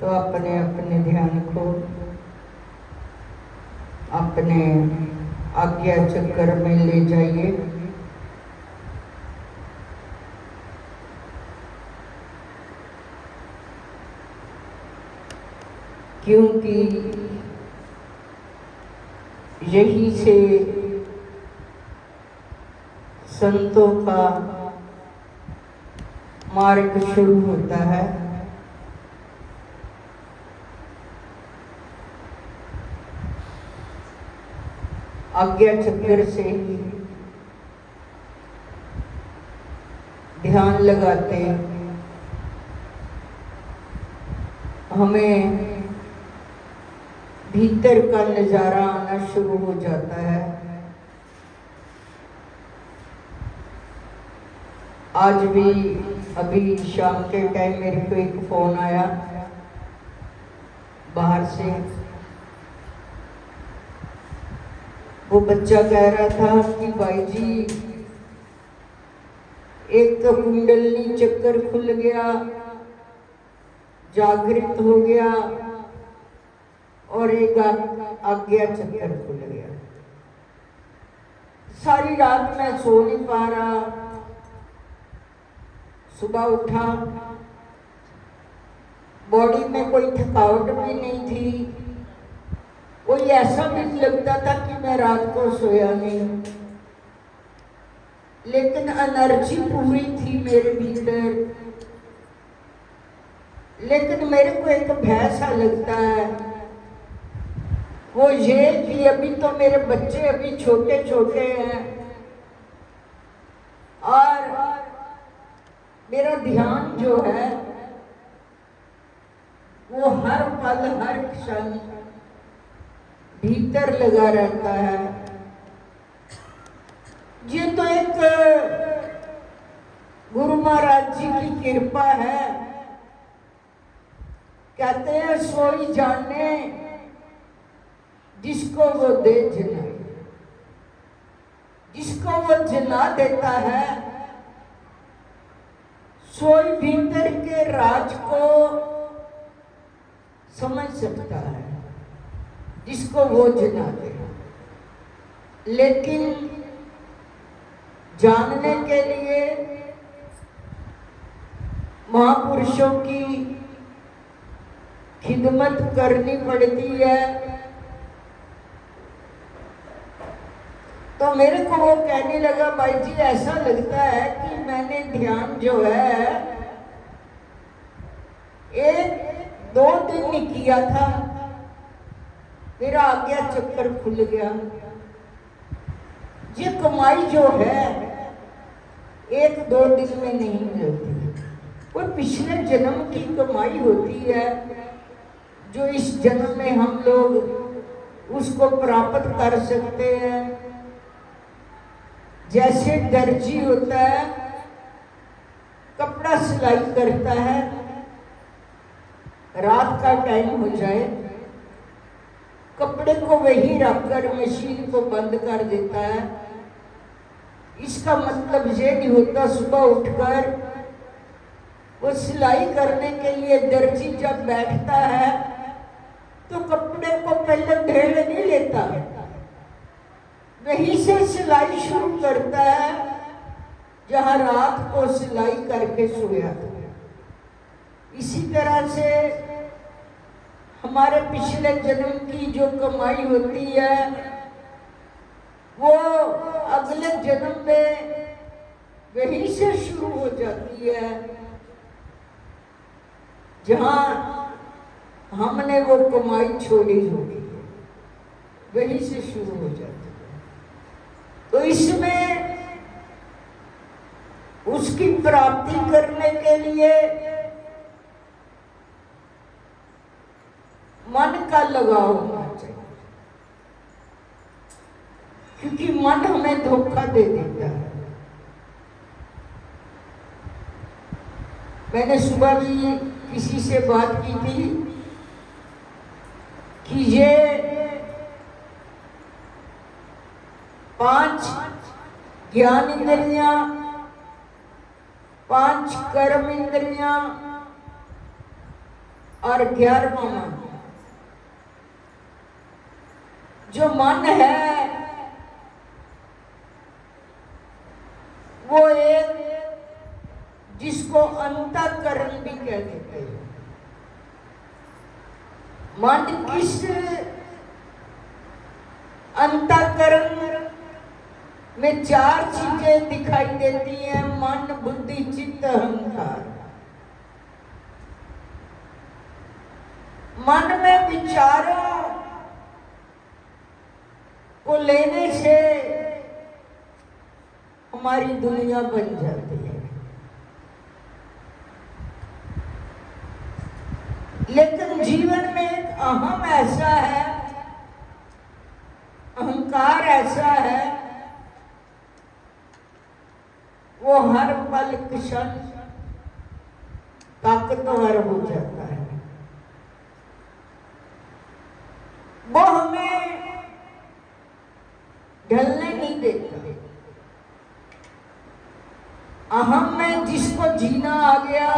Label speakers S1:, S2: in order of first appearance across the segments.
S1: तो अपने अपने ध्यान को अपने आज्ञा चक्र में ले जाइए। क्योंकि यही से संतों का मार्ग शुरू होता है। आज्ञा चक्र से ध्यान लगाते हमें भीतर का नजारा आना शुरू हो जाता है। आज भी अभी शाम के टाइम मेरे को एक फोन आया बाहर से। वो बच्चा कह रहा था कि भाई जी एक तो कुंडलनी चक्कर खुल गया, जागृत हो गया, और एक आज्ञा चक्कर खुल गया। सारी रात मैं सो नहीं पा रहा। सुबह उठा, बॉडी में कोई थकावट भी नहीं थी, कोई ऐसा भी लगता था कि मैं रात को सोया नहीं, लेकिन एनर्जी पूरी थी मेरे भीतर। लेकिन मेरे को एक भय सा लगता है, वो ये कि अभी तो मेरे बच्चे अभी छोटे छोटे हैं और मेरा ध्यान जो है वो हर पल हर क्षण भीतर लगा रहता है। ये तो एक गुरु महाराज जी की कृपा है। कहते हैं सोई जाने जिसको वो दे जना, जिसको वो जना देता है सोई भीतर के राज को समझ सकता है, जिसको वो जना दे। लेकिन जानने के लिए महापुरुषों की खिदमत करनी पड़ती है। तो मेरे को वो कहने लगा, भाई जी ऐसा लगता है कि मैंने ध्यान जो है 1-2 दिन नहीं किया था, मेरा आज्ञा चक्कर खुल गया। ये कमाई जो है 1-2 दिन में नहीं मिलती, वो पिछले जन्म की कमाई होती है, जो इस जन्म में हम लोग उसको प्राप्त कर सकते हैं। जैसे दर्जी होता है, कपड़ा सिलाई करता है, रात का टाइम हो जाए, कपड़े को वही रखकर मशीन को बंद कर देता है। इसका मतलब ये नहीं होता सुबह उठकर वो सिलाई करने के लिए दर्जी जब बैठता है तो कपड़े को पहले ढेड़ नहीं लेता, वहीं से सिलाई शुरू करता है जहां रात को सिलाई करके सोया था। इसी तरह से हमारे पिछले जन्म की जो कमाई होती है वो अगले जन्म में वहीं से शुरू हो जाती है जहां हमने वो कमाई छोड़ी होगी, वहीं से शुरू हो जाती है। तो इसमें उसकी प्राप्ति करने के लिए मन का लगाव होना चाहिए, क्योंकि मन हमें धोखा दे देता है। मैंने सुबह भी किसी से बात की थी कि ये 5 ज्ञान इंद्रियां, 5 कर्म इंद्रियां, और 11वां मन, जो मन है वो एक जिसको अंतःकरण भी कह देते हैं। मन किस अंतःकरण में 4 चीजें दिखाई देती हैं, मन, बुद्धि, चित्त, अहंकार। मन में विचारों को लेने से हमारी दुनिया बन जाती है, लेकिन जीवन में एक अहम ऐसा है, अहंकार ऐसा है, वो हर पल क्षण ताकतवर हो जाता है। वो हमें ढलने नहीं देता। अहम में जिसको जीना आ गया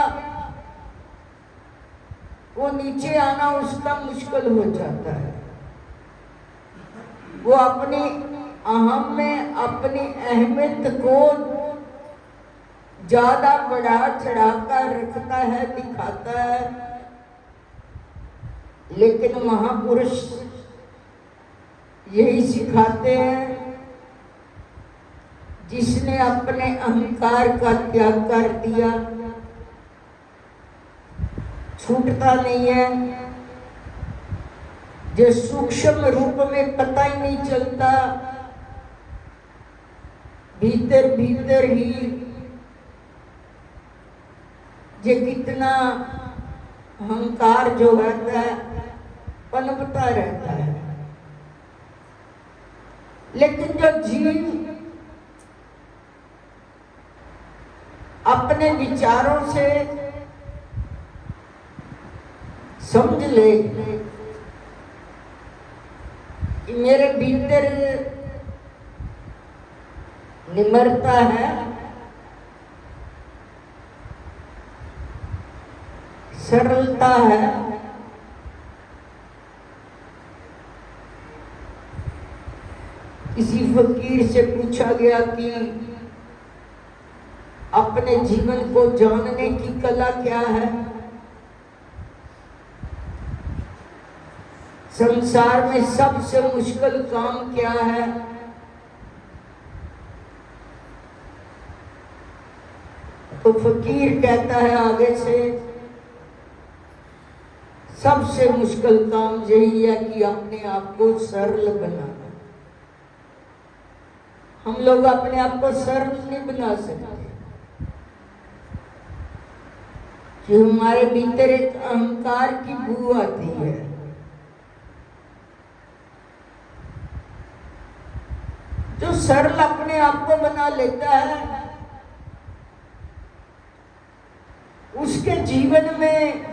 S1: वो नीचे आना उसका मुश्किल हो जाता है। वो अपनी अहम में अपनी अहमियत को ज्यादा बढ़ा चढ़ाकर रखता है, दिखाता है। लेकिन महापुरुष यही सिखाते हैं, जिसने अपने अहंकार का त्याग कर दिया छूटता नहीं है। जो सूक्ष्म रूप में पता ही नहीं चलता, भीतर भीतर ही ये कितना अहंकार जो रहता है पनपता रहता है। लेकिन जो जीव अपने विचारों से समझ ले कि मेरे भीतर निम्रता है, सरलता है, किसी फकीर से पूछा गया कि अपने जीवन को जानने की कला क्या है। संसार में सबसे मुश्किल काम क्या है? तो फकीर कहता है आगे से, सबसे मुश्किल काम यही है कि अपने आप को सरल बनाना। हम लोग अपने आप को सरल नहीं बना सकते, कि हमारे भीतर एक अहंकार की बू आती है। जो सरल अपने आप को बना लेता है, उसके जीवन में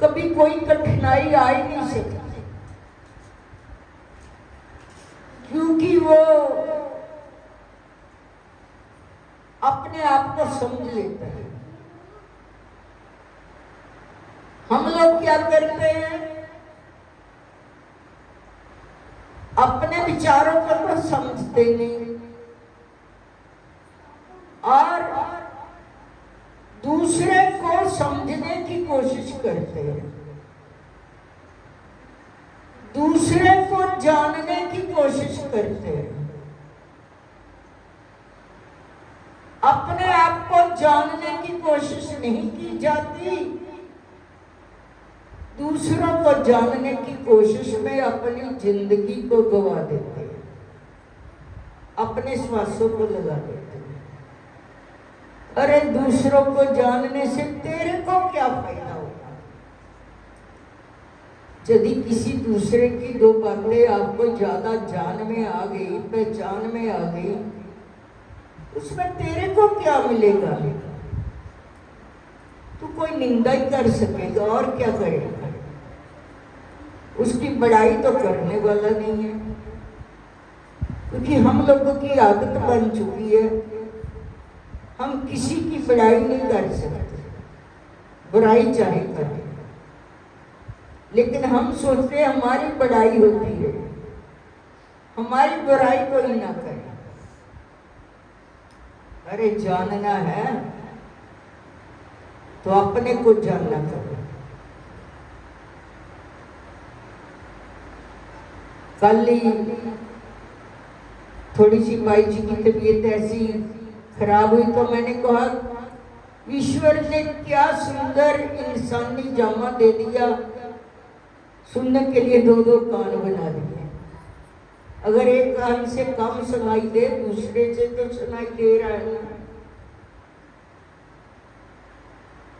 S1: कभी कोई कठिनाई आ ही नहीं सकती, क्योंकि वो अपने आप को समझ लेता है। हम लोग क्या करते हैं, अपने विचारों को तो समझते नहीं और दूसरे को समझने की कोशिश करते हैं, दूसरे को जानने की कोशिश करते हैं। अपने आप को जानने की कोशिश नहीं की जाती, दूसरों को जानने की कोशिश में अपनी जिंदगी को गवा देते हैं, अपने श्वासों को लगा देते हैं। अरे दूसरों को जानने से तेरे को क्या फायदा होगा? यदि किसी दूसरे की 2 बातें आपको ज्यादा जान में आ गई, पहचान में आ गई, उसमें तेरे को क्या मिलेगा? तू कोई निंदा ही कर सकेगा और क्या करेगा? उसकी बड़ाई तो करने वाला नहीं है, क्योंकि हम लोगों की आदत बन चुकी है, हम किसी की बड़ाई नहीं कर सकते। बुराई चाहे करे, लेकिन हम सोचते हैं हमारी बड़ाई होती है, हमारी बुराई कोई ना करे। अरे जानना है तो अपने को जानना करो। कल ही थोड़ी सी माई जी की तबीयत ऐसी खराब हुई तो मैंने कहा ईश्वर ने क्या सुंदर इंसानी जामा दे दिया, सुनने के लिए दो दो कान बना दिए। अगर एक कान से कम सुनाई दे दूसरे से तो सुनाई दे रहा है ना।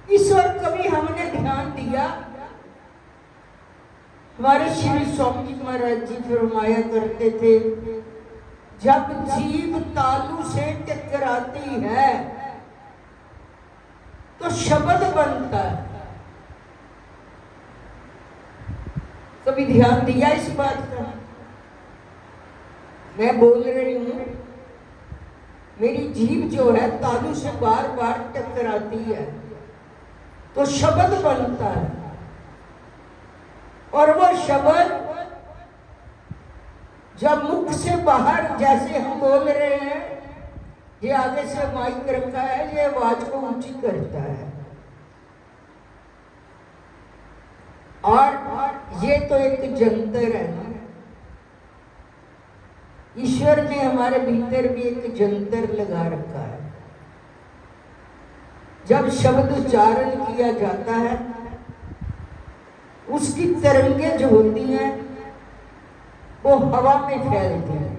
S1: इस और कभी हमने ध्यान दिया, हमारे श्री स्वामी जी महाराज जी फरमाया करते थे, जब जीभ तालू से टकराती है तो शब्द बनता है। कभी ध्यान दिया इस बात का? मैं बोल रही हूं, मेरी जीभ जो है तालू से बार बार टकराती है तो शब्द बनता है, और वो शब्द जब मुख से बाहर, जैसे हम बोल रहे हैं, ये आगे से माइक रखा है, ये आवाज को ऊंची करता है। और ये तो एक जंतर है ना, ईश्वर ने हमारे भीतर भी एक जंतर लगा रखा है। जब शब्द उच्चारण किया जाता है, उसकी तरंगे जो होती हैं वो हवा में फैलती हैं।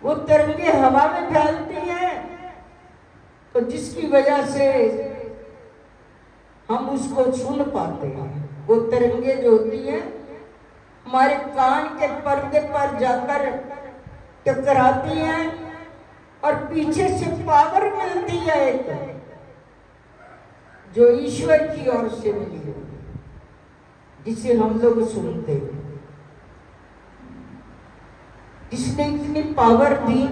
S1: वो तरंगे हवा में फैलती हैं तो जिसकी वजह से हम उसको सुन पाते हैं। वो तरंगे जो होती हैं हमारे कान के पर्दे पर जाकर टकराती हैं और पीछे से पावर मिलती है एक, जो ईश्वर की ओर से मिली है, जिसे हम लोग सुनते हैं। इसने इतनी पावर दी,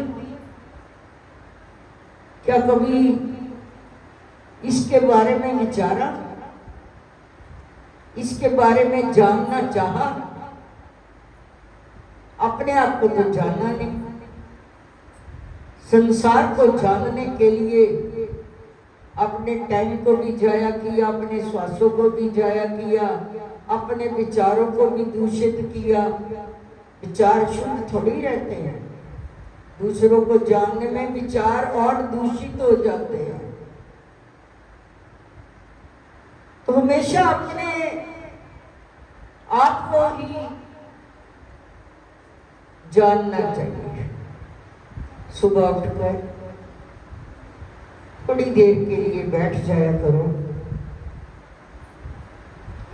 S1: क्या कभी इसके बारे में विचारा, इसके बारे में जानना चाहा? अपने आप को तो जानना नहीं। संसार को जानने के लिए अपने टाइम को भी जाया किया, अपने श्वासों को भी जाया किया, अपने विचारों को भी दूषित किया। विचार शुद्ध थोड़ी रहते हैं, दूसरों को जानने में विचार और दूषित हो जाते हैं। तो हमेशा अपने आप को ही जानना चाहिए। सुबह उठकर थोड़ी देर के लिए बैठ जाया करो।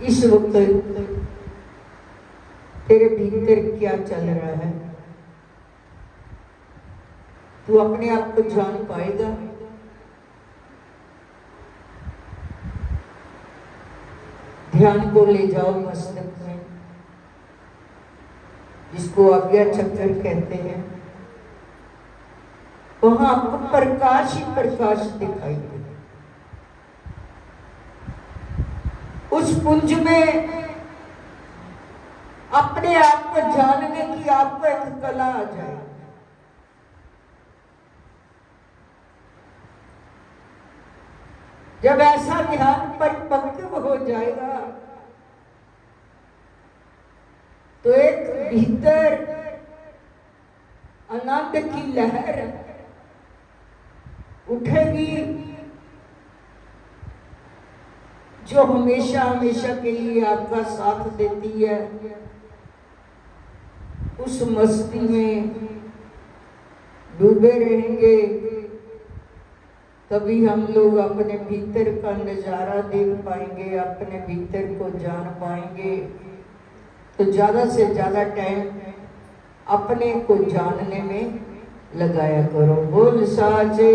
S1: इस वक्त तेरे भीतर क्या चल रहा है तू अपने आप को जान पाएगा। ध्यान को ले जाओ मस्तक में, जिसको आज्ञा चक्र कहते हैं। वहां आपको प्रकाश ही प्रकाश दिखाई दे। उस पुंज में अपने आप को जानने की आपको एक कला आ जाए। जब ऐसा ध्यान परिपक्व हो जाएगा तो एक भीतर आनंद की लहर उठेगी, जो हमेशा हमेशा के लिए आपका साथ देती है। उस मस्ती में डूबे रहेंगे, तभी हम लोग अपने भीतर का नजारा देख पाएंगे, अपने भीतर को जान पाएंगे। तो ज्यादा से ज्यादा टाइम अपने को जानने में लगाया करो। बोल साचे